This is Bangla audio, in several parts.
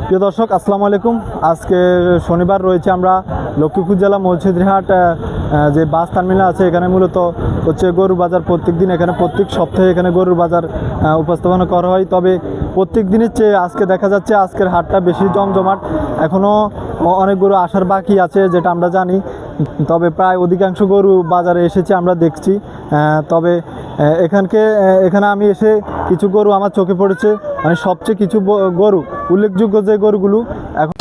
প্রিয় দর্শক, আসসালামু আলাইকুম। আজকে শনিবার রয়েছে, আমরা লক্ষ্মীপুর জেলা মৌলছিদিরহাট যে বাস টার্মিনাল আছে, এখানে মূলত হচ্ছে গরুর বাজার। প্রত্যেক দিন এখানে, প্রত্যেক সপ্তাহে এখানে গরুর বাজার উপস্থাপনা করা হয়। তবে প্রত্যেক দিনের চেয়ে আজকে দেখা যাচ্ছে আজকের হাটটা বেশি জমজমাট। এখনও অনেক গরু আসার বাকি আছে, যেটা আমরা জানি। তবে প্রায় অধিকাংশ গরু বাজারে এসেছে, আমরা দেখছি। তবে এখানে আমি এসে কিছু গরু আমার চোখে পড়েছে, মানে সবচেয়ে কিছু গরু উল্লেখযোগ্য যে গরুগুলো।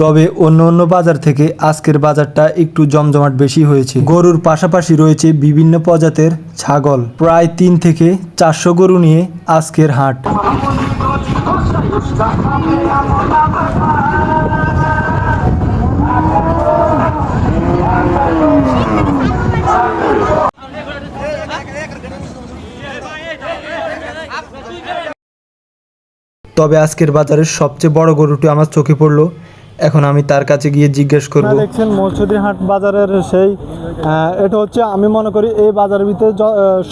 তবে অন্য অন্য বাজার থেকে আজকের বাজারটা একটু জমজমাট বেশি হয়েছে। গরুর পাশাপাশি রয়েছে বিভিন্ন প্রজাতের ছাগল। প্রায় 3 থেকে 400 গরু নিয়ে আজকের হাট। তবে আজকের বাজারের সবচেয়ে বড় গরুটি আমার চোখে পড়লো। এখন আমি তার কাছে গিয়ে জিজ্ঞেস করব। দেখছেন মৌলছিদিরহাট বাজারের সেই এটা হচ্ছে, আমি মনে করি এই বাজারের ভিতরে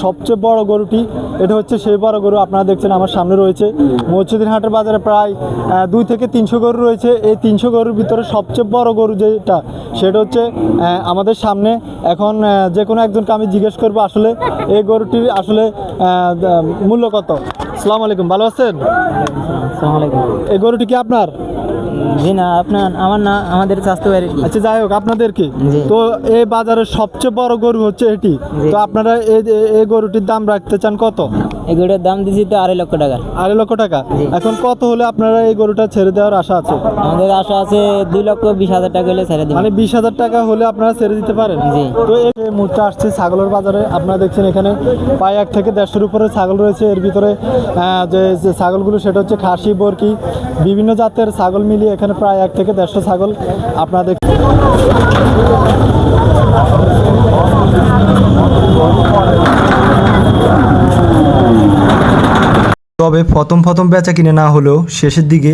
সবচেয়ে বড় গরুটি এটা হচ্ছে সেই বড় গরু। আপনারা দেখছেন আমার সামনে রয়েছে। মৌলছিদিরহাটের বাজারে প্রায় 2 থেকে 300 গরু রয়েছে। এই 300 গরুর ভিতরে সবচেয়ে বড় গরু যেটা, সেটা হচ্ছে আমাদের সামনে। এখন যে কোনো একজনকে আমি জিজ্ঞেস করব আসলে এই গরুটির আসলে মূল্য কত। আসসালামু আলাইকুম, ভালো আছেন? আসসালামু আলাইকুম। এই গরুটি কি আপনার? জি না, আমার না, আমাদের স্বাস্থ্য বাড়ি। আচ্ছা, যাই হোক, আপনাদের কি? তো এই বাজারের সবচেয়ে বড় গরু হচ্ছে এটি। তো আপনারা এই গরুটির দাম রাখতে চান কত? এই গরুটার দাম দিচ্ছি তো 2.5 লক্ষ টাকা। 2.5 লক্ষ টাকা। এখন কত হলে আপনারা এই গরুটা ছেড়ে দেওয়ার আশা আছে? আমাদের আশা আছে 2,20,000 টাকা হলে ছেড়ে দিবেন। মানে 20,000 টাকা হলে আপনারা ছেড়ে দিতে পারেন? জি। তো এই মুহূর্তে আসছে ছাগলের বাজারে। আপনারা দেখছেন এখানে প্রায় 1 থেকে 150-এর উপরে ছাগল রয়েছে। এর ভিতরে যে ছাগলগুলো সেটা হচ্ছে খাসি, বরকি, বিভিন্ন জাতের ছাগল মিলিয়ে এখানে প্রায় 1 থেকে 150 ছাগল আপনারা দেখছেন। তবে প্রথম বেচা কিনে না হলেও শেষের দিকে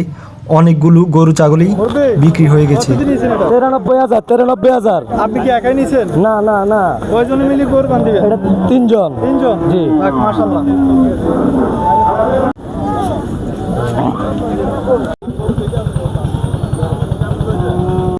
অনেকগুলো গরু ছাগলই বিক্রি হয়ে গেছে। 93,000। আপনি কি একাই নিছেন? না না না, কয়জন মিলে গরু বান্ধিবেন? এটা 3 জন। 3 জন? জি। মাশাআল্লাহ।